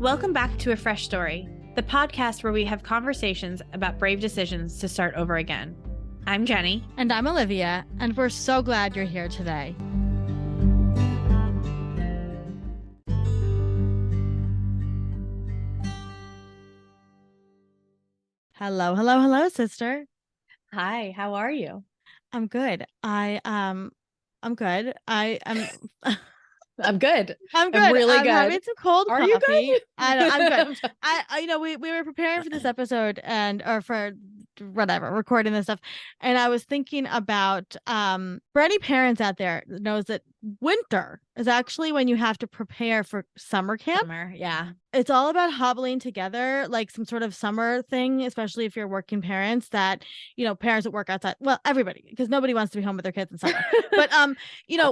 Welcome back to A Fresh Story, the podcast where we have conversations about brave decisions to start over again. I'm Jenny. And I'm Olivia, and we're so glad you're here today. Hello, sister. Hi, how are you? I'm good. I'm good. I'm good. I'm good. I'm really I'm good. having some cold Are coffee. you good? I'm good. We were preparing for this episode or for whatever, recording this stuff. And I was thinking about, for any parents out there that knows that winter is actually when you have to prepare for summer camp. Summer, yeah. It's all about hobbling together, like some sort of summer thing, especially if you're working parents that, parents that work outside. Well, everybody, because nobody wants to be home with their kids in summer. But,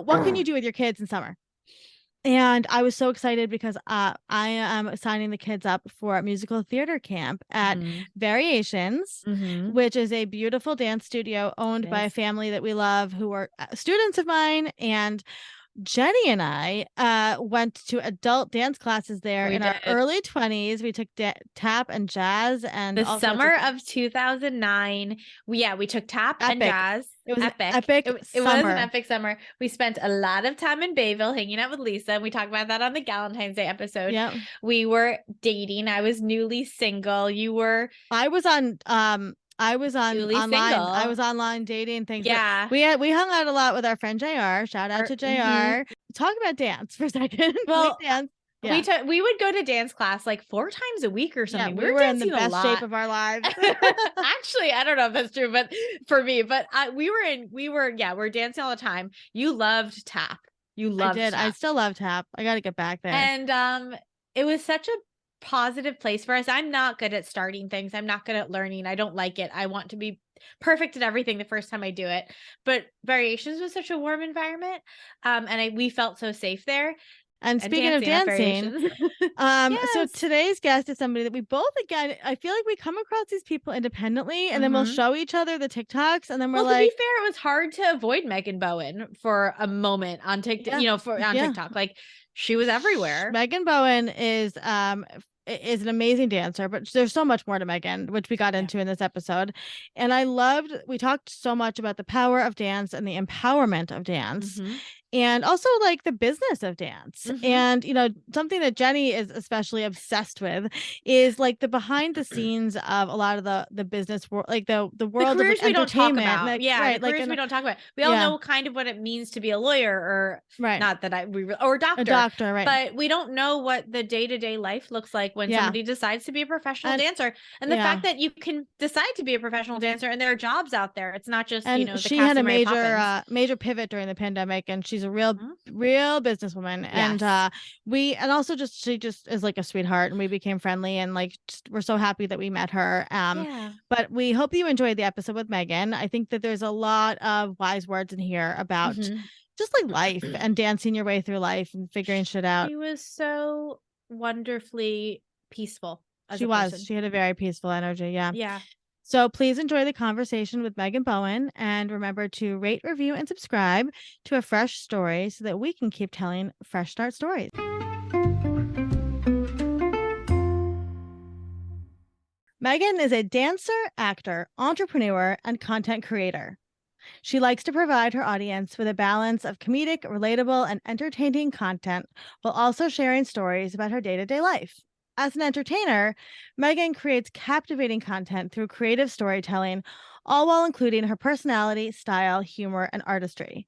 what can you do with your kids in summer? And I was so excited because I am signing the kids up for a musical theater camp at Variations, which is a beautiful dance studio owned by a family that we love who are students of mine. And Jenny and I went to adult dance classes there our early 20s. We took tap and jazz and the summer of 2009. We took tap and jazz. It was epic. It was an epic summer. We spent a lot of time in Bayville hanging out with Lisa, and we talked about that on the Valentine's Day episode. Yeah, we were dating. I was newly single. I was on newly online. Single. I was online dating things. Yeah. We hung out a lot with our friend JR. Shout out to JR. Talk about dance for a second. Well, dance. Yeah. We would go to dance class like 4 times a week or something. Yeah, we were in the best shape of our lives. Actually, I don't know if that's true, but for me, we're dancing all the time. You loved tap. You loved I did. tap. I still love tap. I got to get back there. And it was such a positive place for us. I'm not good at starting things. I'm not good at learning. I don't like it. I want to be perfect at everything the first time I do it. But Variations was such a warm environment. And we felt so safe there. And speaking of dancing, so today's guest is somebody that we both, again, I feel like we come across these people independently and then we'll show each other the TikToks and then we're like, to be fair, it was hard to avoid Megan Bowen for a moment on TikTok, TikTok. Like she was everywhere. Megan Bowen is an amazing dancer, but there's so much more to Megan, which we got into in this episode. And we talked so much about the power of dance and the empowerment of dance. And also like the business of dance. And, something that Jenny is especially obsessed with is like the behind the scenes of a lot of the business world, like the world the careers of like, we don't talk entertainment. about. Like, right. The careers we don't talk about. We all know kind of what it means to be a lawyer or not that or a doctor. A doctor, right. But we don't know what the day-to-day life looks like when somebody decides to be a professional dancer. And the fact that you can decide to be a professional dancer and there are jobs out there. It's not just, the she cast had a of major pivot during the pandemic and she's a real businesswoman. And she just is like a sweetheart and we became friendly and like we're so happy that we met her. But we hope you enjoyed the episode with Megan. I think that there's a lot of wise words in here about just like life and dancing your way through life and figuring shit out. She was so wonderfully peaceful. She had a very peaceful energy. Yeah. So please enjoy the conversation with Megan Bowen and remember to rate, review, and subscribe to A Fresh Story so that we can keep telling fresh start stories. Megan is a dancer, actor, entrepreneur, and content creator. She likes to provide her audience with a balance of comedic, relatable, and entertaining content while also sharing stories about her day-to-day life. As an entertainer, Megan creates captivating content through creative storytelling, all while including her personality, style, humor, and artistry.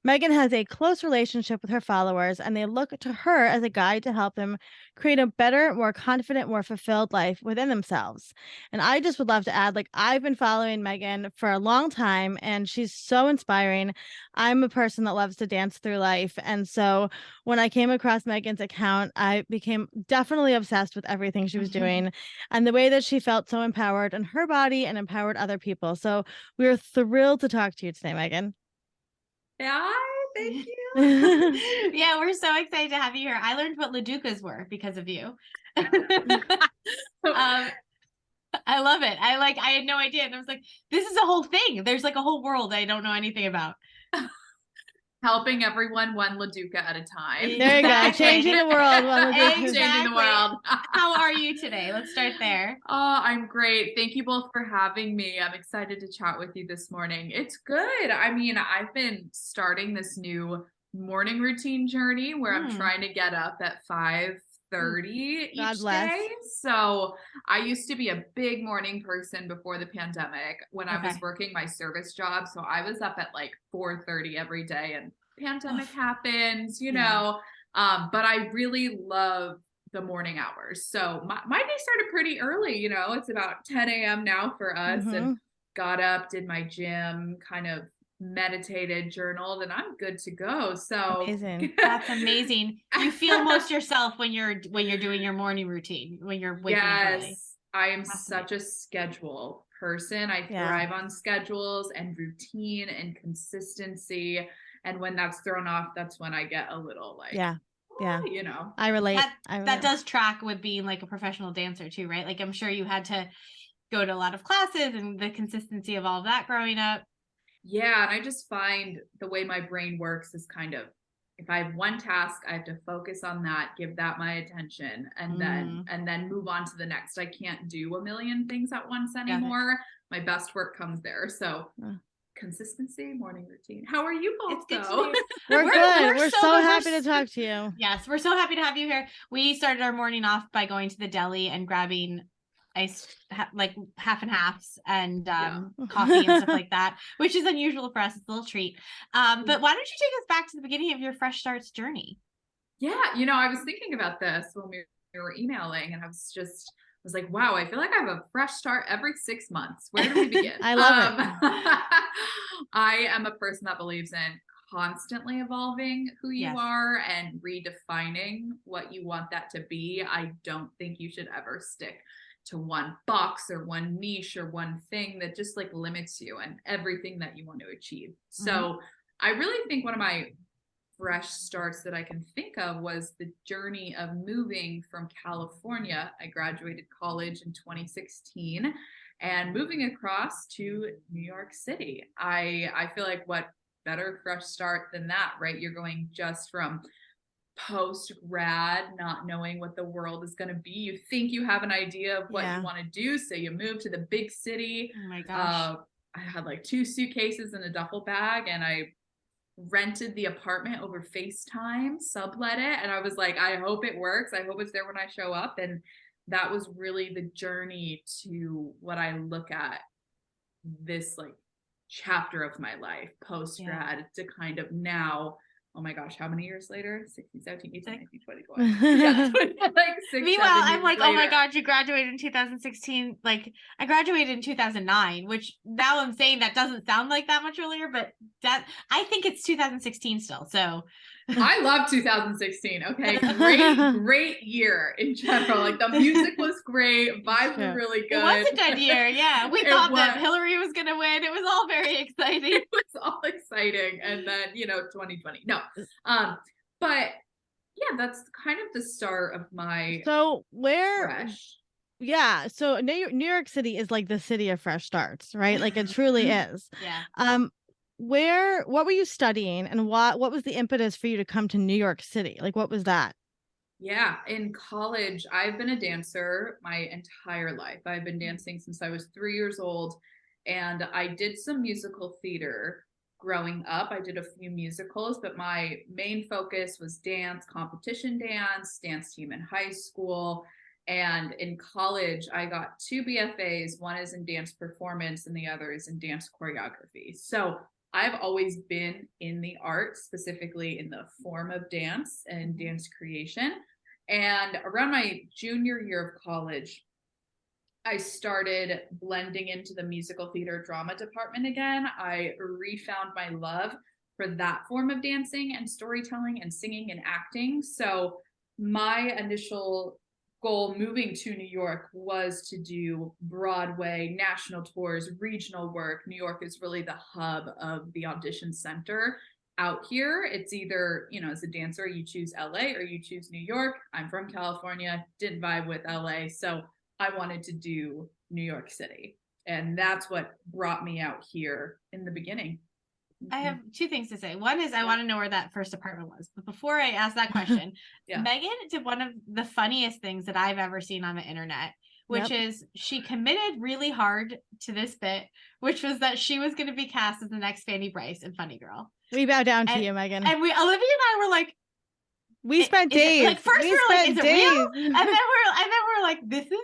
Megan has a close relationship with her followers, and they look to her as a guide to help them create a better, more confident, more fulfilled life within themselves. And I just would love to add, like, I've been following Megan for a long time, and she's so inspiring. I'm a person that loves to dance through life. And so when I came across Megan's account, I became definitely obsessed with everything she was doing and the way that she felt so empowered in her body and empowered other people. So we are thrilled to talk to you today, Megan. Yeah, thank you. Yeah, we're so excited to have you here. I learned what Ladukas were because of you. I love it. I had no idea. And I was like, this is a whole thing. There's like a whole world I don't know anything about. Helping everyone one LaDuca at a time. There you go. Changing the world. Changing the world. How are you today? Let's start there. Oh, I'm great. Thank you both for having me. I'm excited to chat with you this morning. It's good. I mean, I've been starting this new morning routine journey where I'm trying to get up at 5:30 each day. So I used to be a big morning person before the pandemic when I was working my service job. So I was up at like 4:30 every day, and pandemic happens, you know. But I really love the morning hours. So my day started pretty early, you know, it's about 10 a.m. now for us, and got up, did my gym, kind of meditated, journaled, and I'm good to go. So amazing. That's amazing. You feel most yourself when you're doing your morning routine, when you're waking up early. I am such a schedule person. I thrive on schedules and routine and consistency. And when that's thrown off, that's when I get a little like, you know, I relate. That does track with being like a professional dancer too, right? Like I'm sure you had to go to a lot of classes and the consistency of all of that growing up. Yeah, and I just find the way my brain works is kind of, if I have one task, I have to focus on that, give that my attention, and then move on to the next. I can't do a million things at once anymore. My best work comes there. So consistency, morning routine. How are you both? Though? We're good. We're so happy to talk to you. Yes, we're so happy to have you here. We started our morning off by going to the deli and grabbing like half and halves and coffee and stuff like that, which is unusual for us. It's a little treat. But why don't you take us back to the beginning of your Fresh Starts journey? Yeah, you know, I was thinking about this when we were emailing, and I was like, wow, I feel like I have a fresh start every 6 months. Where do we begin? I love it. I am a person that believes in constantly evolving who you are and redefining what you want that to be. I don't think you should ever stick to one box or one niche or one thing that just like limits you and everything that you want to achieve. So I really think one of my fresh starts that I can think of was the journey of moving from California. I graduated college in 2016 and moving across to New York City. I feel like what better fresh start than that, right? You're going just from post grad, not knowing what the world is going to be. You think you have an idea of what you want to do, so you move to the big city. Oh my gosh. I had like 2 suitcases and a duffel bag, and I rented the apartment over FaceTime, sublet it, and I was like, I hope it works. I hope it's there when I show up. And that was really the journey to what I look at this like chapter of my life post grad to kind of now, oh my gosh, how many years later? 16, 17, 18, 19, 20, 21. Yeah, like 6, Meanwhile, I'm like, later. oh my God, you graduated in 2016. Like I graduated in 2009, which now I'm saying that doesn't sound like that much earlier, but that I think it's 2016 still. So I love 2016. Okay. Great year in general. Like the music was great. Vibes were really good. It was a good year. Yeah. We thought that Hillary was going to win. It was all very exciting. It was all exciting. And then, 2020. No. But yeah, that's kind of the start of my fresh. Yeah. So New York City is like the city of fresh starts, right? Like it truly is. Yeah. What were you studying, and what was the impetus for you to come to New York City? Like, what was that? Yeah, in college, I've been a dancer my entire life. I've been dancing since I was 3 years old, and I did some musical theater growing up. I did a few musicals, but my main focus was dance, competition dance team in high school. And in college, I got 2 BFAs. One is in dance performance and the other is in dance choreography. So I've always been in the arts, specifically in the form of dance and dance creation. And around my junior year of college, I started blending into the musical theater drama department again. I refound my love for that form of dancing and storytelling and singing and acting. So my initial goal moving to New York was to do Broadway, national tours, regional work. New York is really the hub of the audition center out here. It's either, as a dancer, you choose LA or you choose New York. I'm from California, didn't vibe with LA. So I wanted to do New York City. And that's what brought me out here in the beginning. I have two things to say. One is I want to know where that first apartment was. But before I ask that question, Megan did one of the funniest things that I've ever seen on the internet, which is she committed really hard to this bit, which was that she was going to be cast as the next Fanny Bryce in Funny Girl. We bow down to you, Megan. And Olivia and I were like, we spent days. Like first we were like, is it real? And then we're like, this is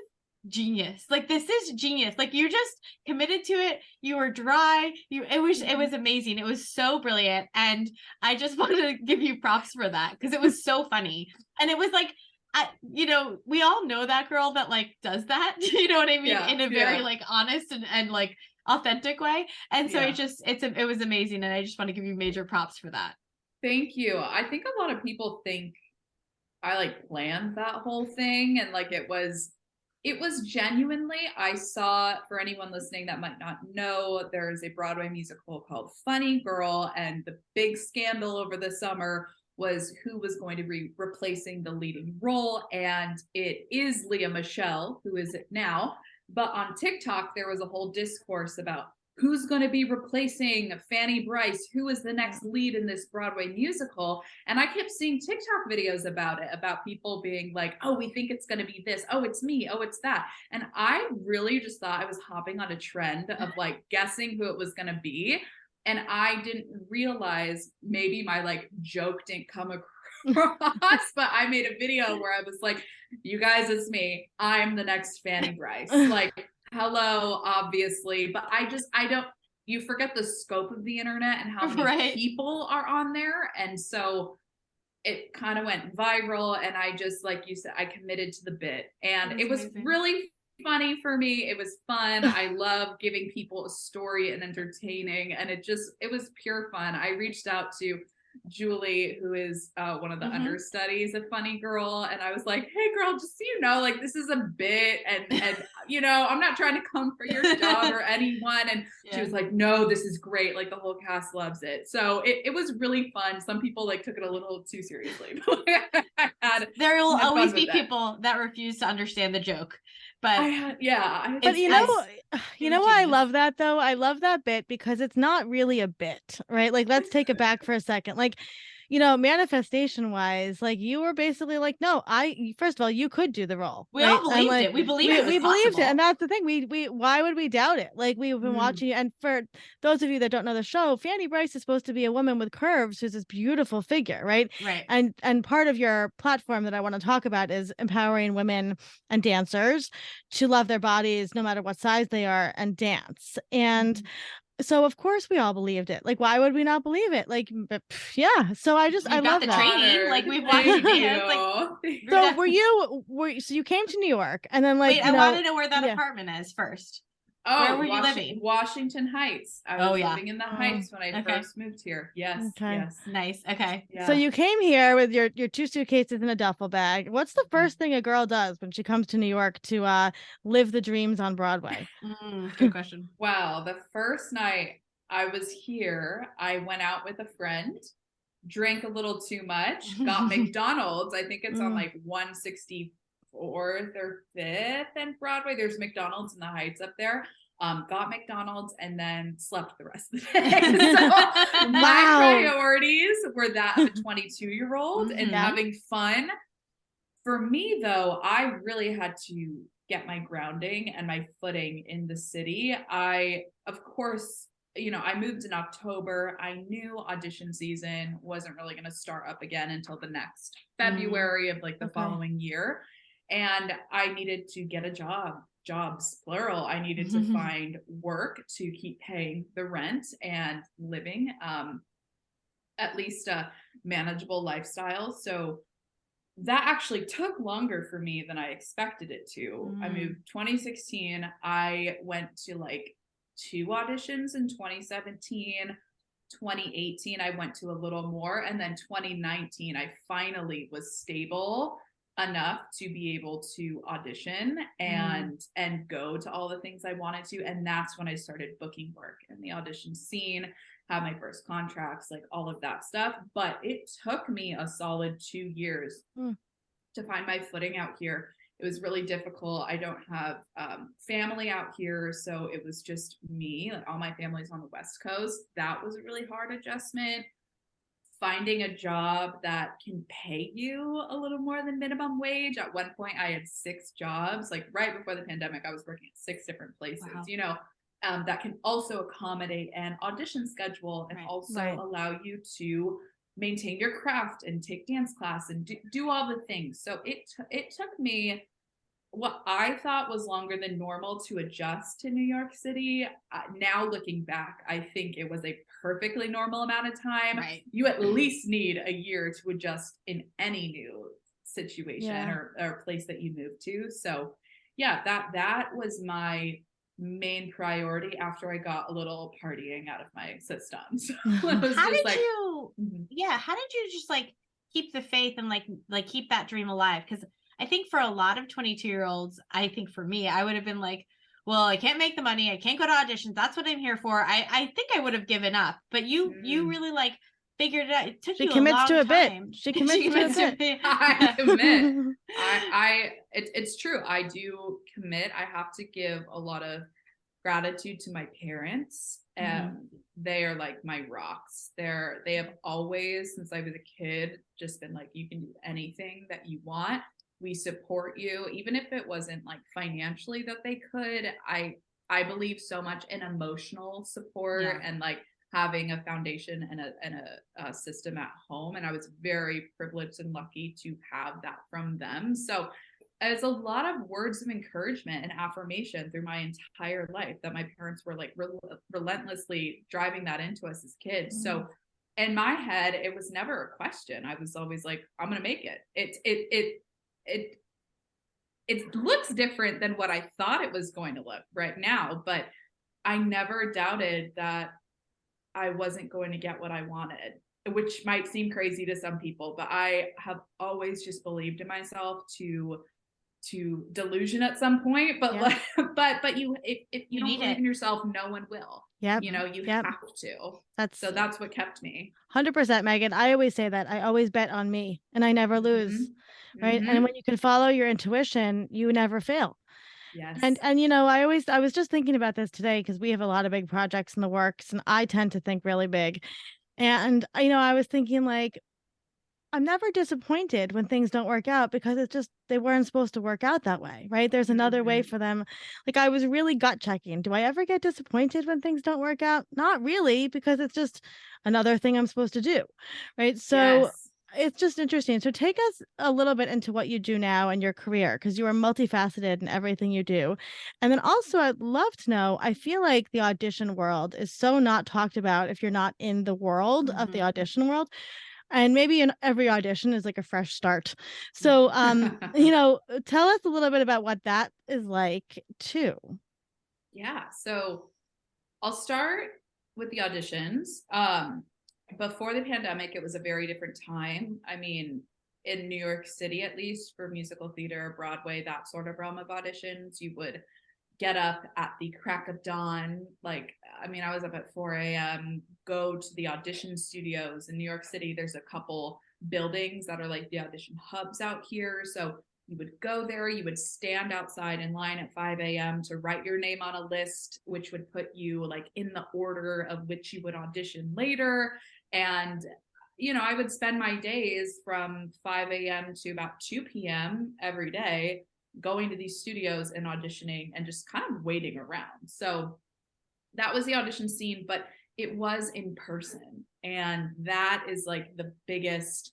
genius. Like this is genius. Like you just committed to it. You were dry. It was amazing. It was so brilliant. And I just wanted to give you props for that because it was so funny. And it was like, we all know that girl that like does that. You know what I mean? In a very like honest and like authentic way. And so it was amazing. And I just want to give you major props for that. Thank you. I think a lot of people think I like planned that whole thing and like it was genuinely, I saw, for anyone listening that might not know, there's a Broadway musical called Funny Girl, and the big scandal over the summer was who was going to be replacing the leading role, and it is Leah Michele, who is it now, but on TikTok, there was a whole discourse about who's going to be replacing Fanny Bryce, who is the next lead in this Broadway musical. And I kept seeing TikTok videos about it, about people being like, oh, we think it's going to be this. Oh, it's me. Oh, it's that. And I really just thought I was hopping on a trend of like guessing who it was going to be. And I didn't realize maybe my like joke didn't come across, but I made a video where I was like, you guys, it's me. I'm the next Fanny Bryce. Like, hello, obviously, but you forget the scope of the internet and how many people are on there. And so it kind of went viral. And I just, like you said, I committed to the bit, and it was really funny for me. It was fun. I love giving people a story and entertaining. And it was pure fun. I reached out to Julie, who is one of the understudies of Funny Girl, and I was like, hey girl, just so you know, like this is a bit, and you know, I'm not trying to come for your job or anyone. And she was like, no, this is great, like the whole cast loves it. So it was really fun. Some people like took it a little too seriously. There will always be people that refuse to understand the joke. But but you know why I love that though? I love that bit because it's not really a bit, right? Like let's take it back for a second. Like, you know, manifestation wise, like you were basically like, no, first of all, you could do the role. We all believed it. We believed it. We believed it. And that's the thing. We why would we doubt it? Like we've been watching, and for those of you that don't know the show, Fanny Bryce is supposed to be a woman with curves who's this beautiful figure, right? Right. And part of your platform that I want to talk about is empowering women and dancers to love their bodies no matter what size they are and dance. And so of course we all believed it. Like why would we not believe it? Like so I love the that training. Like we've watched you dance. Like so so you came to New York and then like wait, I want to know where that apartment is first. Oh, where were you living? Washington Heights. I was living in the Heights when I first moved here. Yes. Yes. Nice. Okay. Yeah. So you came here with your 2 suitcases and a duffel bag. What's the first thing a girl does when she comes to New York to live the dreams on Broadway? Good question. Wow. The first night I was here, I went out with a friend, drank a little too much, got McDonald's. I think it's on like 164th or 5th and Broadway. There's McDonald's in the Heights up there. Got McDonald's and then slept the rest of the day. So my priorities were that of a 22-year-old and having fun. For me, though, I really had to get my grounding and my footing in the city. Of course, you know, I moved in October. I knew audition season wasn't really going to start up again until the next February of like the following year. And I needed to get a jobs, plural. I needed to find work to keep paying the rent and living, at least a manageable lifestyle. So that actually took longer for me than I expected it to. I moved 2016. I went to like 2 auditions in 2017. 2018, I went to a little more. And then 2019, I finally was stable enough to be able to audition and go to all the things I wanted to. And that's when I started booking work in the audition scene, had my first contracts, like all of that stuff. But it took me a solid 2 years to find my footing out here. It was really difficult. I don't have family out here, so it was just me. Like, all my family's on the West Coast. That was a really hard adjustment. Finding a job that can pay you a little more than minimum wage. At one point, I had 6 jobs. Like right before the pandemic, I was working at 6 different places. Wow. You know, that can also accommodate an audition schedule and also allow you to maintain your craft and take dance class and do all the things. So it took me what I thought was longer than normal to adjust to New York City. Now looking back, I think it was a perfectly normal amount of time. Right. You at least need a year to adjust in any new situation or place that you move to. So yeah, that was my main priority after I got a little partying out of my system. So it was How just did like, you, how did you just like keep the faith and like keep that dream alive? Because I think for a lot of 22-year-olds, I think for me, I would have been like, well, I can't make the money. I can't go to auditions. That's what I'm here for. I think I would have given up, but you really like figured it out. It took She you a commits to long a bit. time. She commits to a bit. I commit. It's true. I do commit. I have to give a lot of gratitude to my parents. They are like my rocks. They have always, since I was a kid, just been like, you can do anything that you want. We support you, even if it wasn't like financially that they could. I believe so much in emotional support and like having a foundation and a system at home. And I was very privileged and lucky to have that from them. So it's a lot of words of encouragement and affirmation through my entire life that my parents were like relentlessly driving that into us as kids. So in my head, it was never a question. I was always like, I'm going to make it. It looks different than what I thought it was going to look right now, but I never doubted that I wasn't going to get what I wanted, which might seem crazy to some people, but I have always just believed in myself to delusion at some point, but like, but you, if you don't believe in yourself, no one will. You know, you have to. That's what kept me. 100%, Megan. I always say that. I always bet on me and I never lose. Right. And when you can follow your intuition, you never fail. Yes. And you know, I was just thinking about this today because we have a lot of big projects in the works and I tend to think really big. And you know, I was thinking like, I'm never disappointed when things don't work out because it's just they weren't supposed to work out that way, right? There's another way for them. Like I was really gut checking. Do I ever get disappointed when things don't work out? Not really, because it's just another thing I'm supposed to do, right? So it's just interesting. So take us a little bit into what you do now in your career because you are multifaceted in everything you do. And then also I'd love to know, I feel like the audition world is so not talked about if you're not in the world of the audition world. And maybe in every audition is like a fresh start. So, you know, tell us a little bit about what that is like too. Yeah. So I'll start with the auditions. Before the pandemic, it was a very different time. I mean, in New York City, at least for musical theater, Broadway, that sort of realm of auditions, you would get up at the crack of dawn. Like, I mean, I was up at 4 a.m., go to the audition studios in New York City. There's a couple buildings that are like the audition hubs out here. So you would go there, you would stand outside in line at 5 a.m. to write your name on a list, which would put you like in the order of which you would audition later. And, you know, I would spend my days from 5 a.m. to about 2 p.m. every day going to these studios and auditioning and just kind of waiting around. So that was the audition scene, but it was in person. And that is like the biggest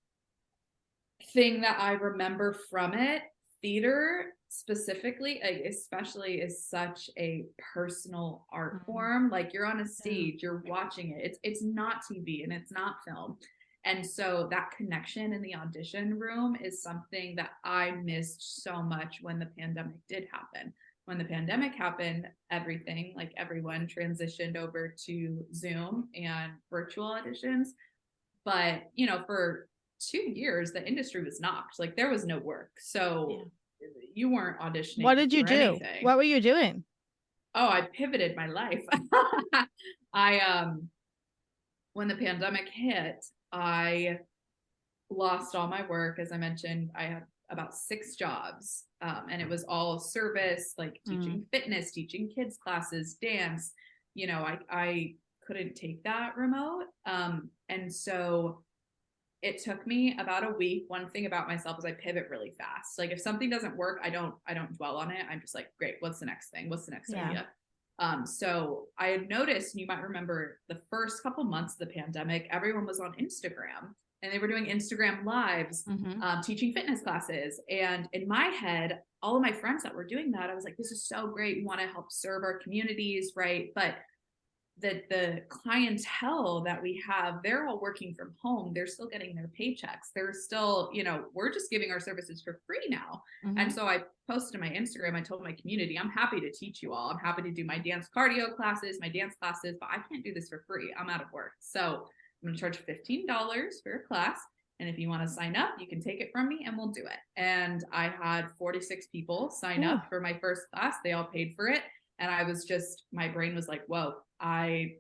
thing that I remember from it. Theater specifically, like, especially, is such a personal art form. Like you're on a stage, you're watching it. It's not TV and it's not film. And so that connection in the audition room is something that I missed so much when the pandemic did happen. When the pandemic happened, everything, like everyone transitioned over to Zoom and virtual auditions. But, you know, for 2 years, the industry was knocked. Like there was no work. So you weren't auditioning. What did you do? Anything. What were you doing? Oh, I pivoted my life. When the pandemic hit, I lost all my work. As I mentioned, I had about 6 jobs. And it was all service, like teaching fitness, teaching kids classes, dance. You know, I couldn't take that remote. And so it took me about a week. One thing about myself is I pivot really fast. Like if something doesn't work, I don't dwell on it. I'm just like, great, what's the next thing? What's the next idea? So I had noticed, and you might remember the first couple months of the pandemic, everyone was on Instagram and they were doing Instagram lives, teaching fitness classes. And in my head, all of my friends that were doing that, I was like, this is so great. We want to help serve our communities, right? But the clientele that we have, they're all working from home. They're still getting their paychecks. They're still, you know, we're just giving our services for free now. And so I posted on my Instagram, I told my community, I'm happy to teach you all. I'm happy to do my dance cardio classes, my dance classes, but I can't do this for free. I'm out of work. So I'm going to charge $15 for a class. And if you want to sign up, you can take it from me and we'll do it. And I had 46 people sign up for my first class. They all paid for it. And I was just, my brain was like, whoa, I'm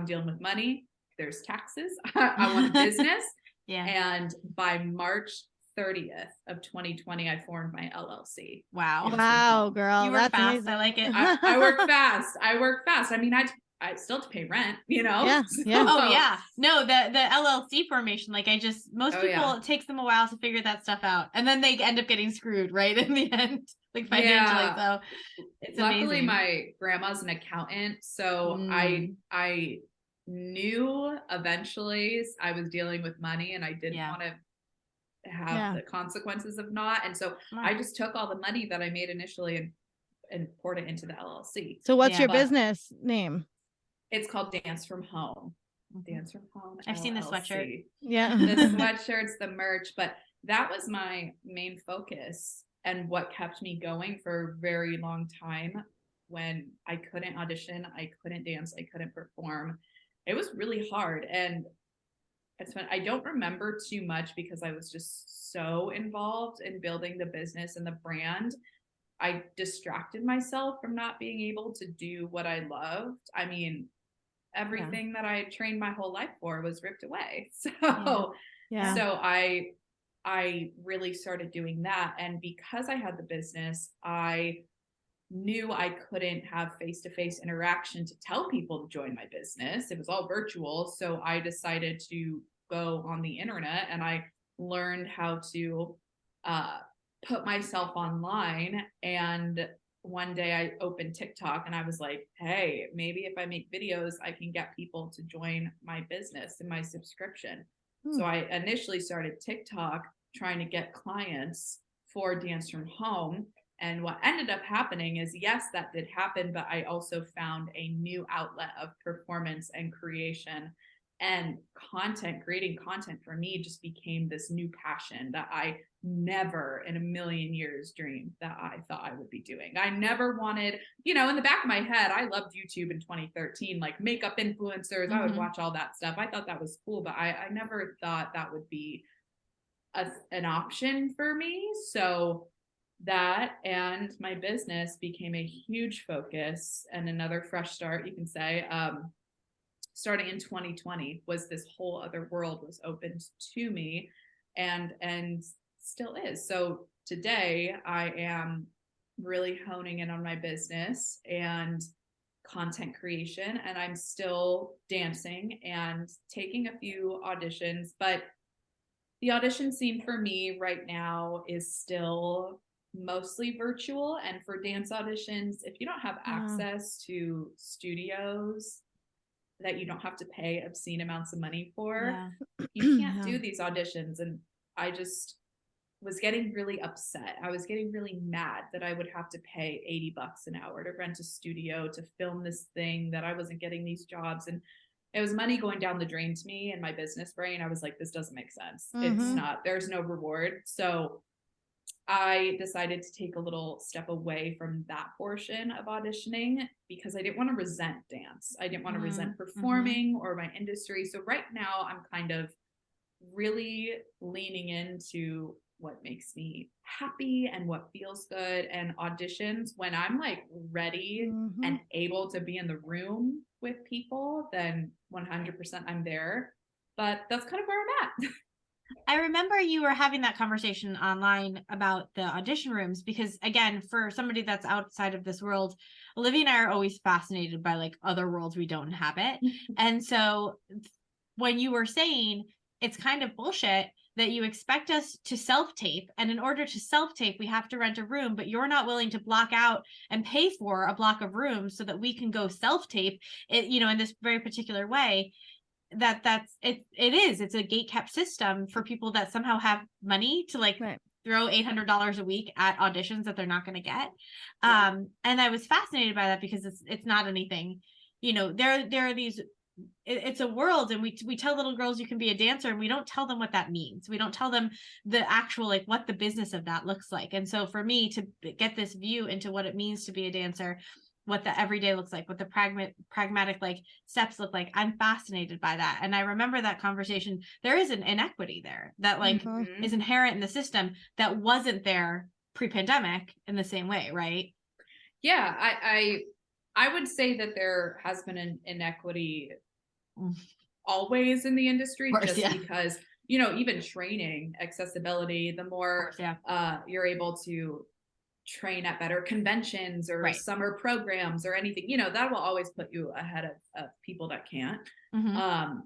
dealing with money. There's taxes. I want a business. And by March 30th of 2020, I formed my LLC. Wow, girl. You work That's fast. amazing. I like it. I work fast. I mean, I still have to pay rent, you know? Yeah. Yeah. Oh yeah. No, the LLC formation, like most people, yeah. it takes them a while to figure that stuff out. And then they end up getting screwed, right? In the end, like financially. So it's luckily amazing. my grandma's an accountant. So I knew eventually I was dealing with money and I didn't want to have the consequences of not. And so I just took all the money that I made initially and poured it into the LLC. So what's your business name? It's called Dance from Home. Dance from Home. I've seen the sweatshirt. Yeah. The sweatshirts, the merch, but that was my main focus and what kept me going for a very long time when I couldn't audition, I couldn't dance, I couldn't perform. It was really hard. And it's fun. I don't remember too much because I was just so involved in building the business and the brand. I distracted myself from not being able to do what I loved. I mean, everything that I had trained my whole life for was ripped away. So I really started doing that. And because I had the business, I knew I couldn't have face-to-face interaction to tell people to join my business. It was all virtual. So I decided to go on the internet and I learned how to put myself online. And one day I opened TikTok and I was like, hey, maybe if I make videos, I can get people to join my business and my subscription. So I initially started TikTok trying to get clients for Dance from Home. And what ended up happening is, yes, that did happen, but I also found a new outlet of performance and creation. And creating content for me just became this new passion that I never in a million years dreamed that I thought I would be doing. I never wanted, in the back of my head, I loved YouTube in 2013, like makeup influencers. I would watch all that stuff. I thought that was cool, but I never thought that would be an option for me. So that and my business became a huge focus and another fresh start, you can say. Starting in 2020 was this whole other world was opened to me and still is. So today I am really honing in on my business and content creation, and I'm still dancing and taking a few auditions, but the audition scene for me right now is still mostly virtual. And for dance auditions, if you don't have access to studios that you don't have to pay obscene amounts of money for, you can't do these auditions. And I just was getting really upset. I was getting really mad that I would have to pay $80 an hour to rent a studio to film this thing, that I wasn't getting these jobs. And it was money going down the drain to me and my business brain. I was like, this doesn't make sense. It's not, there's no reward. So I decided to take a little step away from that portion of auditioning because I didn't want to resent dance. I didn't want to resent performing or my industry. So right now I'm kind of really leaning into what makes me happy and what feels good. And auditions, when I'm like ready and able to be in the room with people, then 100% I'm there. But that's kind of where I'm at. I remember you were having that conversation online about the audition rooms because, again, for somebody that's outside of this world, Olivia and I are always fascinated by like other worlds we don't inhabit. And so when you were saying it's kind of bullshit that you expect us to self tape, and in order to self tape, we have to rent a room, but you're not willing to block out and pay for a block of rooms so that we can go self tape it, in this very particular way, it's a gate kept system for people that somehow have money to like Right. throw $800 a week at auditions that they're not going to get. Yeah. And I was fascinated by that because it's not anything, there are these, it's a world, and we tell little girls you can be a dancer, and we don't tell them what that means. We don't tell them the actual, like, what the business of that looks like. And so for me to get this view into what it means to be a dancer, what the everyday looks like, what the pragmatic like steps look like, I'm fascinated by that. And I remember that conversation. There is an inequity there that like Mhm. is inherent in the system that wasn't there pre-pandemic in the same way, right? Yeah, I would say that there has been an inequity Of always in the industry, course, just yeah. because, even training, accessibility, the Of more course, yeah. you're able to train at better conventions or Right. summer programs or anything, that will always put you ahead of people that can't. Mm-hmm.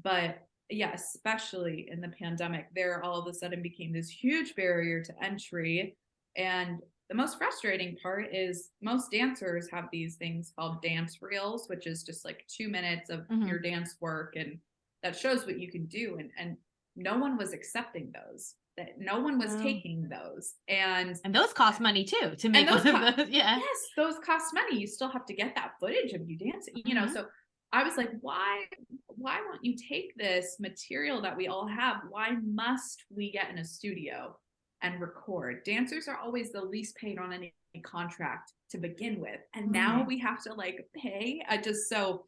But yeah, especially in the pandemic, there all of a sudden became this huge barrier to entry. And the most frustrating part is most dancers have these things called dance reels, which is just like 2 minutes of Mm-hmm. your dance work, and that shows what you can do. And no one was accepting those, that no one was Wow. taking those. And Those cost money too to and make those one of those. Yeah. yes, those cost money. You still have to get that footage of you dancing, Mm-hmm. so I was like, why won't you take this material that we all have? Why must we get in a studio and record? Dancers are always the least paid on any contract to begin with, and now Mm-hmm. we have to like pay. I just so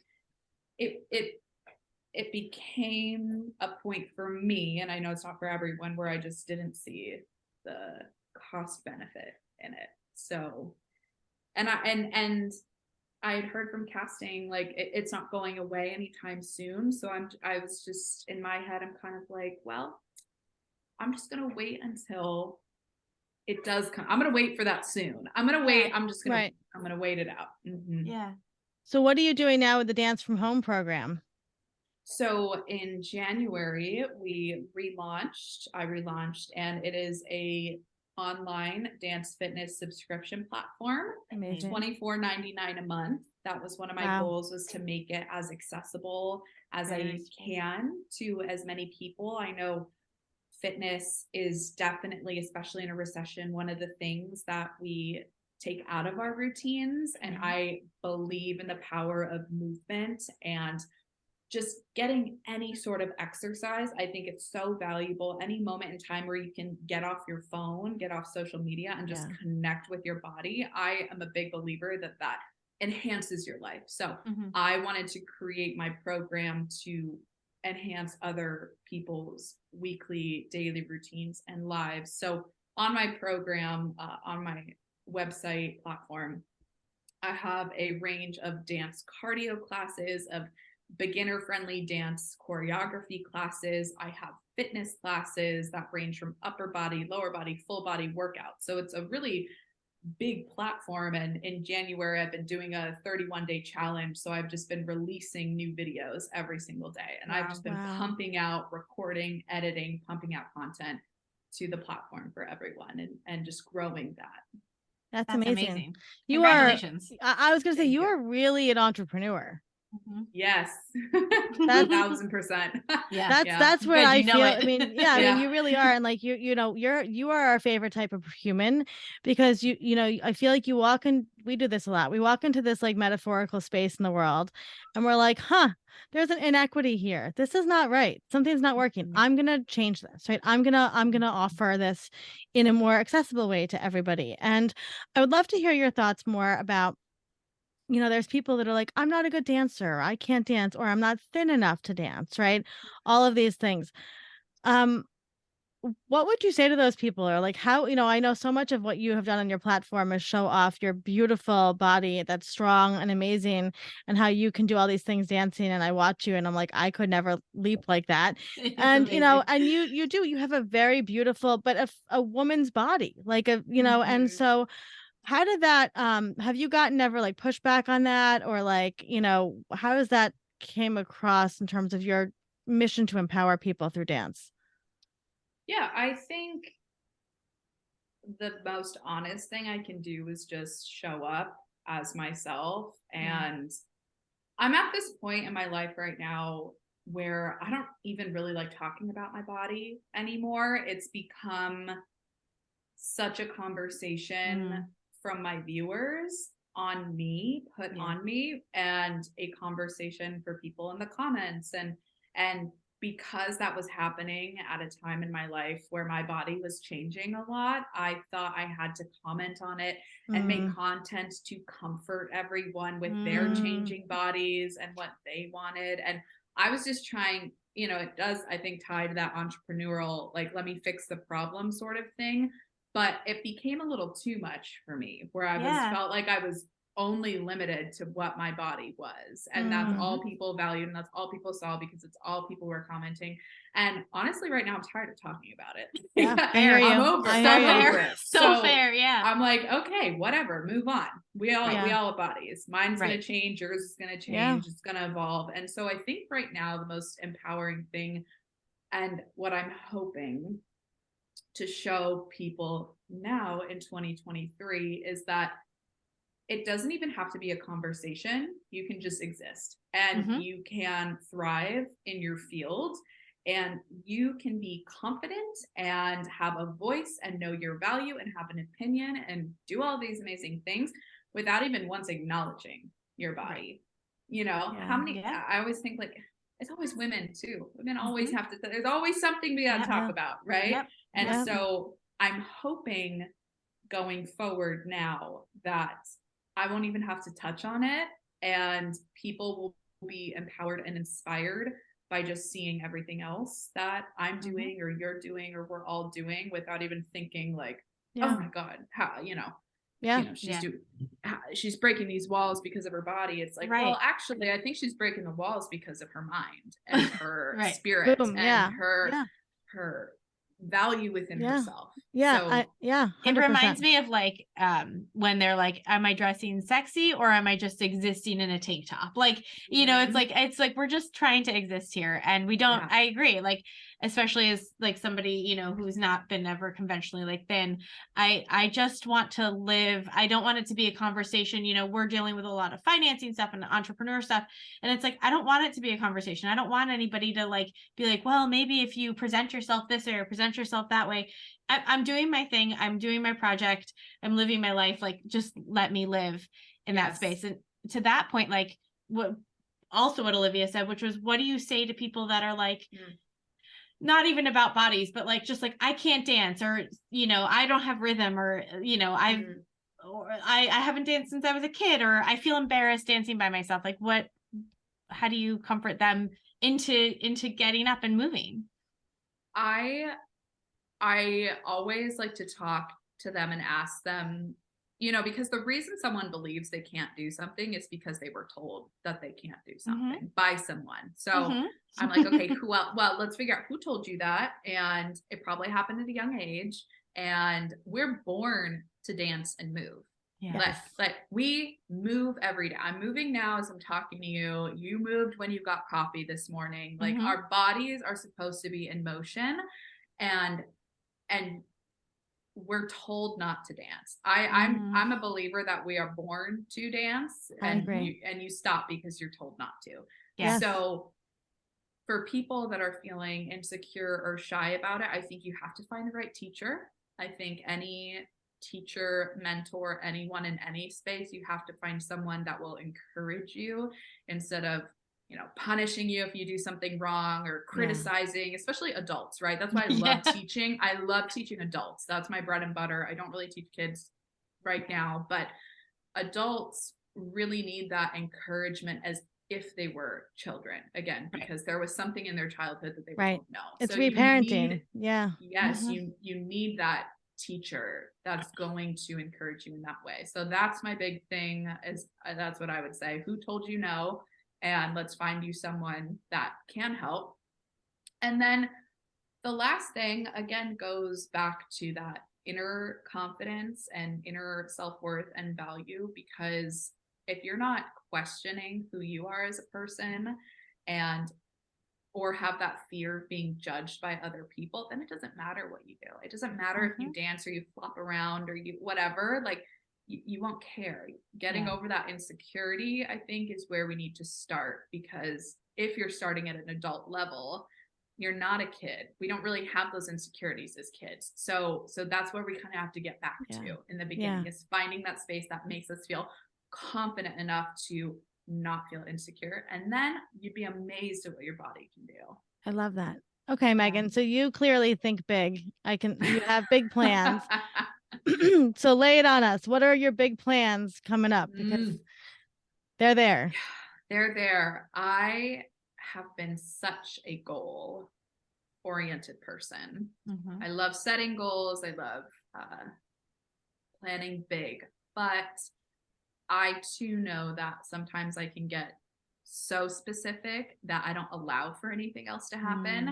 it became a point for me, and I know it's not for everyone, where I just didn't see the cost benefit in it. So, and I had heard from casting like it's not going away anytime soon. So I was just in my head, I'm kind of like, well, I'm just gonna wait until it does come. I'm gonna wait for that soon. I'm gonna wait. Yeah. Right. I'm gonna wait it out. Yeah. So what are you doing now with the Dance from Home program? So in January, I relaunched, and it is a online dance fitness subscription platform, Amazing. $24.99 a month. That was one of my Wow. goals, was to make it as accessible as Very I sweet. can to as many people. I know fitness is definitely, especially in a recession, one of the things that we take out of our routines. And Mhm. I believe in the power of movement and just getting any sort of exercise. I think it's so valuable. Any moment in time where you can get off your phone, get off social media, and just Yeah. connect with your body. I am a big believer that that enhances your life. So Mhm. I wanted to create my program to enhance other people's weekly, daily routines and lives. So on my program, on my website platform, I have a range of dance cardio classes, of beginner friendly dance choreography classes. I have fitness classes that range from upper body, lower body, full body workouts. So it's a really big platform. And in January, I've been doing a 31-day challenge. So I've just been releasing new videos every single day. And I've Wow. just been Wow. pumping out, recording, editing, pumping out content to the platform for everyone, and just growing that. That's That's amazing. amazing. You are Congratulations. I was gonna say Thank you you. are really an entrepreneur. Mhm. Yes. That's 1000%. Yeah. that's Yeah. that's what Good, I you know feel. it. I mean, yeah, I mean, Yeah. you really are, and like you are our favorite type of human because I feel like you walk in. We do this a lot. We walk into this like metaphorical space in the world, and we're like, huh, there's an inequity here. This is not right. Something's not working. Mhm. I'm gonna change this. Right. I'm gonna offer this in a more accessible way to everybody. And I would love to hear your thoughts more about there's people that are like, I'm not a good dancer, I can't dance, or I'm not thin enough to dance, right? All of these things. Um, What would you say to those people? Or like how, I know so much of what you have done on your platform is show off your beautiful body that's strong and amazing and how you can do all these things dancing, and I watch you and I'm like, I could never leap like that. It's And amazing. and you have a very beautiful but a woman's body. Like and Mhm. so how did that have you gotten ever like pushback on that, or like, how does that came across in terms of your mission to empower people through dance? Yeah, I think the most honest thing I can do is just show up as myself. Yeah. And I'm at this point in my life right now where I don't even really like talking about my body anymore. It's become such a conversation Mm. from my viewers on me, put Yeah. on me, and a conversation for people in the comments. And because that was happening at a time in my life where my body was changing a lot, I thought I had to comment on it and make Mm, content to comfort everyone with their mm, changing bodies and what they wanted. And I was just trying, it does, I think, tie to that entrepreneurial, like, let me fix the problem sort of thing. But it became a little too much for me, where I was Yeah. felt like I was only limited to what my body was, and that's mm. all Mhm. people valued and that's all people saw because it's all people were commenting. And honestly, right now I'm tired of talking about Yeah, it. I hear Fair. I'm you. over I it. hear So I'm you. over fair. it. So So fair. Yeah. I'm like, okay, whatever, move on. Right. We Yeah. all have bodies. Mine's gonna Right. change, yours is gonna Yeah. change, it's gonna evolve. And so I think right now the most empowering thing, and what I'm hoping to show people now in 2023, is that it doesn't even have to be a conversation. You can just exist and Mhm. you can thrive in your field, and you can be confident and have a voice and know your value and have an opinion and do all these amazing things without even once acknowledging your Right. body. You know, Yeah. how many, Yeah. I always think like, it's always women too. Women always Mhm. have to, there's always something we got to Yep. talk Yeah. about, right? Yep. And Yep. Yeah. so I'm hoping going forward now that I won't even have to touch on it, and people will be empowered and inspired by just seeing everything else that I'm Mhm. doing or you're doing or we're all doing without even thinking like, oh Yeah. my God, how, Yeah. she's Yeah. doing, she's breaking these walls because of her body. It's like, well, Right. actually, I think she's breaking the walls because of her mind and her Right. spirit Boom. and Yeah. Yeah. her value within Yeah. herself. Yeah. So Yeah. It 100%. reminds me of like when they're like, am I dressing sexy or am I just existing in a tank top? Like, it's like we're just trying to exist here. And we don't, yeah, I agree. Like, especially as like somebody, who's not been ever conventionally like thin. I just want to live. I don't want it to be a conversation. We're dealing with a lot of financing stuff and entrepreneur stuff. And it's like, I don't want it to be a conversation. I don't want anybody to like be like, well, maybe if you present yourself this or present yourself that way. I'm doing my thing. I'm doing my project. I'm living my life. Like, just let me live in that yes. space. And to that point, like what Olivia said, which was, what do you say to people that are like, Mm. not even about bodies, but like, just like, I can't dance, or, I don't have rhythm, or, Mm. I haven't danced since I was a kid, or I feel embarrassed dancing by myself. Like, how do you comfort them into getting up and moving? I always like to talk to them and ask them, because the reason someone believes they can't do something is because they were told that they can't do Mm-hmm. something by someone. So I'm like, okay, Mm-hmm. who else? Well, let's figure out who told you that. And it probably happened at a young age. And we're born to dance and move. Yeah. Like, Yes. like we move every day. I'm moving now as I'm talking to you. You moved when you got coffee this morning. Like, Mm-hmm. our bodies are supposed to be in motion, and and we're told not to dance. Mm-hmm. I'm a believer that we are born to dance, I and agree. you stop because you're told not to. Yeah. Yes. So for people that are feeling insecure or shy about it, I think you have to find the right teacher. I think any teacher, mentor, anyone in any space, you have to find someone that will encourage you instead of, punishing you if you do something wrong or Yeah. criticizing, especially adults, right? That's why I love Yeah. teaching. I love teaching adults. That's my bread and butter. I don't really teach kids right now, but adults really need that encouragement if they were children, again, because there was something in their childhood that they were Right. told no. It's So you reparenting. need, Yeah. yes, you need that teacher that's going to encourage you in that way. So that's my big thing, is that's what I would say. Who told you no? And let's find you someone that can help. And then the last thing, again, goes back to that inner confidence and inner self-worth and value, because if you're not questioning who you are as a person, and or have that fear of being judged by other people, then it doesn't matter what you do. It doesn't matter if you dance or you flop around or you whatever, like you won't care. Getting over that insecurity, I think, is where we need to start, because if you're starting at an adult level, you're not a kid. We don't really have those insecurities as kids. So that's where we kind of have to get back to in the beginning, is finding that space that makes us feel confident enough to not feel insecure. And then you'd be amazed at what your body can do. I love that. Okay, Megan. So you clearly think big. You have big plans. So lay it on us. What are your big plans coming up? Because they're there. They're there. I have been such a goal oriented person. I love setting goals. I love planning big, but I too know that sometimes I can get so specific that I don't allow for anything else to happen.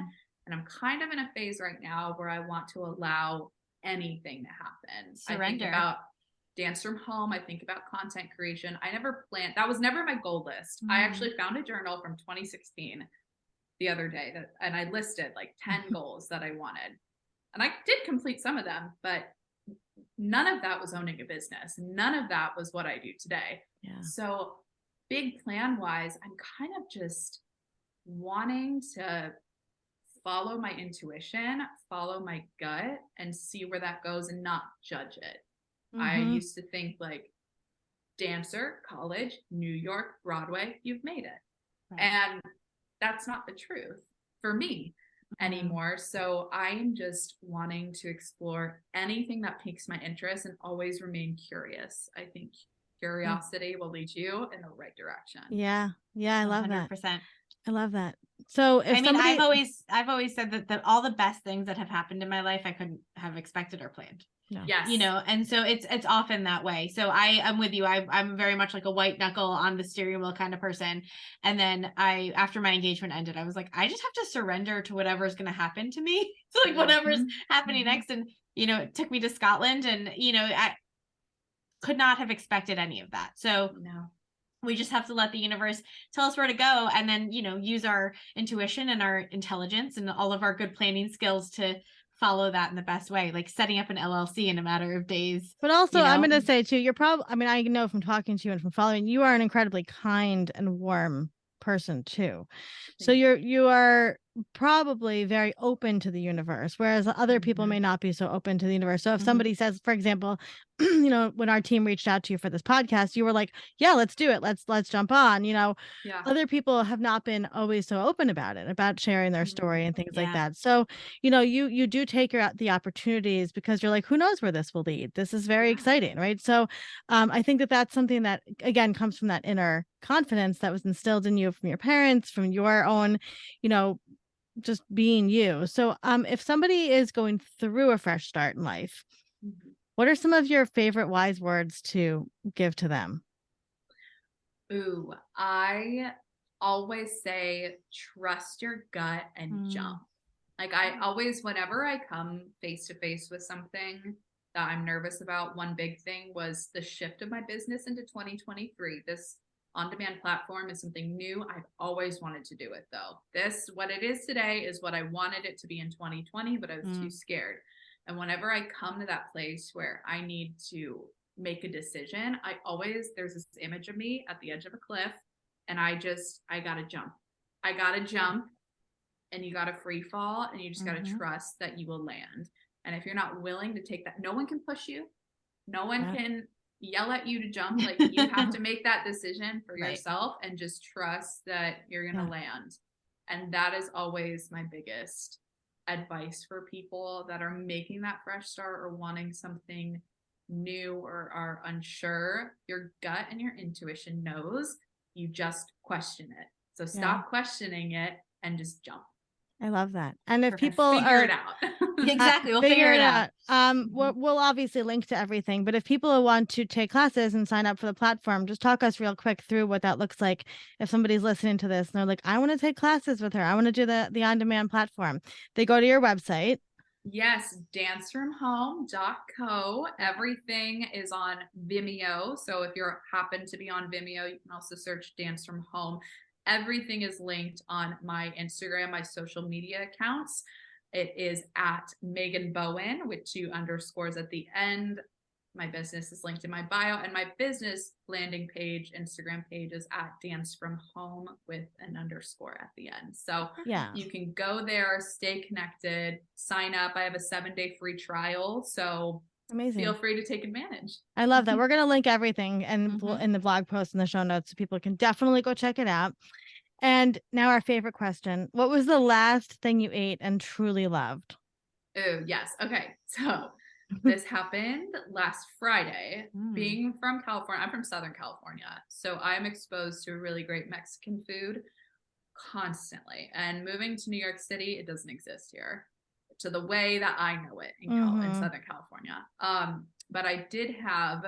And I'm kind of in a phase right now where I want to allow anything to happen. Surrender. I think about dance from home. I think about content creation. I never planned. That was never my goal list. I actually found a journal from 2016 the other day and I listed like 10 goals that I wanted. And I did complete some of them, but none of that was owning a business. None of that was what I do today. Yeah. So big plan wise, I'm kind of just wanting to follow my intuition, follow my gut, and see where that goes and not judge it. I used to think like, dancer, college, New York, Broadway, you've made it. Right. And that's not the truth for me anymore. So I am just wanting to explore anything that piques my interest and always remain curious. I think curiosity will lead you in the right direction. Yeah. Yeah. I love 100%. that. I love that. So if I've always said that all the best things that have happened in my life, I couldn't have expected or planned. No. Yes. And so it's often that way. So I'm with you. I'm very much like a white knuckle on the steering wheel kind of person. And then after my engagement ended, I was like, I just have to surrender to whatever's going to happen to me. So like whatever's happening next. And, it took me to Scotland and, I could not have expected any of that. So no. We just have to let the universe tell us where to go, and then, use our intuition and our intelligence and all of our good planning skills to follow that in the best way, like setting up an LLC in a matter of days. But also, I'm going to say too, you're probably, I know from talking to you and from following, you are an incredibly kind and warm person too. So you are probably very open to the universe, whereas other people may not be so open to the universe. So if somebody says, for example, when our team reached out to you for this podcast, you were like, yeah, let's do it. Let's jump on. Other people have not been always so open about it, about sharing their story and things like that. So, you do take the opportunities because you're like, who knows where this will lead? This is very exciting. Right. So, I think that that's something that, again, comes from that inner confidence that was instilled in you from your parents, from your own, just being you. So, if somebody is going through a fresh start in life, what are some of your favorite wise words to give to them? Ooh, I always say, trust your gut and jump. Like I always, whenever I come face to face with something that I'm nervous about, one big thing was the shift of my business into 2023. This on-demand platform is something new. I've always wanted to do it though. What it is today is what I wanted it to be in 2020, but I was too scared. And whenever I come to that place where I need to make a decision, there's this image of me at the edge of a cliff and I gotta jump. I gotta jump, and you gotta free fall, and you just gotta trust that you will land. And if you're not willing to take that, no one can push you. No one can yell at you to jump. Like you have to make that decision for yourself and just trust that you're gonna land. And that is always my biggest advice for people that are making that fresh start or wanting something new or are unsure. Your gut and your intuition knows You just question it. So stop questioning it and just jump. I love that. And if We're people gonna figure are it out. Exactly. We'll figure it out. We'll obviously link to everything, but if people want to take classes and sign up for the platform, just talk us real quick through what that looks like. If somebody's listening to this and they're like, I want to take classes with her, I want to do the on-demand platform. They go to your website. Yes, dancefromhome.co. Everything is on Vimeo. So if you happen to be on Vimeo, you can also search Dance From Home. Everything is linked on my Instagram, my social media accounts. It is at Megan Bowen with 2 underscores at the end. My business is linked in my bio, and my business landing page, Instagram page, is at Dance From Home with an underscore at the end. So you can go there, stay connected, sign up. I have a 7-day free trial. So amazing. Feel free to take advantage. I love that. We're going to link everything and in the blog post and the show notes, so people can definitely go check it out. And now our favorite question. What was the last thing you ate and truly loved? Oh, yes. Okay. So this happened last Friday. Being from California, I'm from Southern California. So I'm exposed to really great Mexican food constantly. And moving to New York City, it doesn't exist here to the way that I know it in Southern California. But I did have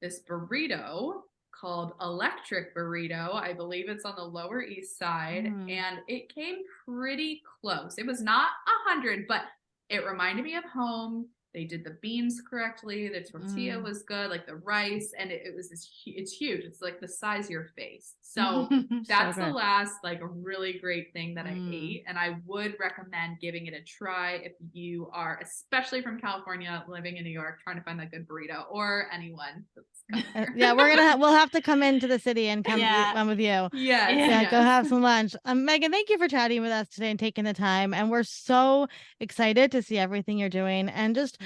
this burrito called Electric Burrito. I believe it's on the Lower East Side, and it came pretty close. It was not 100, but it reminded me of home. They did the beans correctly. The tortilla was good, like the rice, and it was it's huge. It's like the size of your face. So that's the last like really great thing that I ate, and I would recommend giving it a try if you are, especially from California, living in New York, trying to find that good burrito, or anyone that's coming here. Yeah, we'll have to come into the city and come eat one with you. Yes. Go have some lunch. Megan, thank you for chatting with us today and taking the time. And we're so excited to see everything you're doing. And just,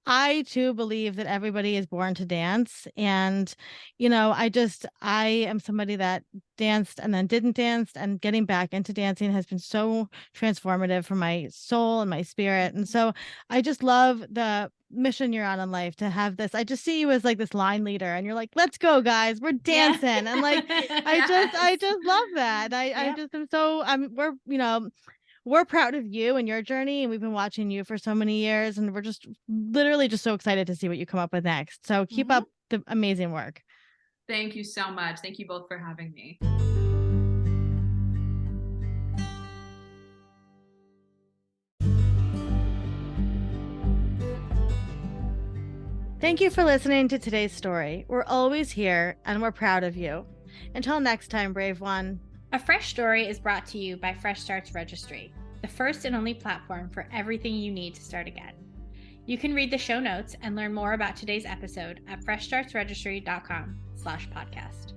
I too believe that everybody is born to dance. And, I am somebody that danced and then didn't dance, and getting back into dancing has been so transformative for my soul and my spirit. And so I just love the mission you're on in life to have this. I just see you as like this line leader, and you're like, let's go guys, we're dancing. And like, I just love that. I just am so, we're proud of you and your journey, and we've been watching you for so many years, and we're just literally just so excited to see what you come up with next. So keep up the amazing work. Thank you so much. Thank you both for having me. Thank you for listening to today's story. We're always here, and we're proud of you. Until next time, brave one. A Fresh Story is brought to you by Fresh Starts Registry, the first and only platform for everything you need to start again. You can read the show notes and learn more about today's episode at freshstartsregistry.com/podcast.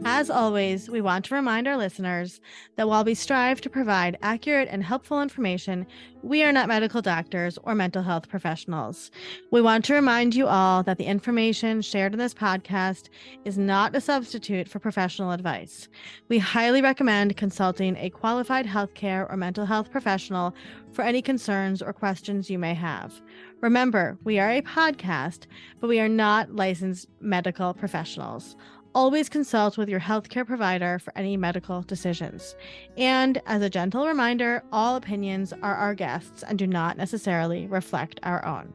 As always, we want to remind our listeners that while we strive to provide accurate and helpful information, we are not medical doctors or mental health professionals. We want to remind you all that the information shared in this podcast is not a substitute for professional advice. We highly recommend consulting a qualified healthcare or mental health professional for any concerns or questions you may have. Remember, we are a podcast, but we are not licensed medical professionals. Always consult with your healthcare provider for any medical decisions. And as a gentle reminder, all opinions are our guests and do not necessarily reflect our own.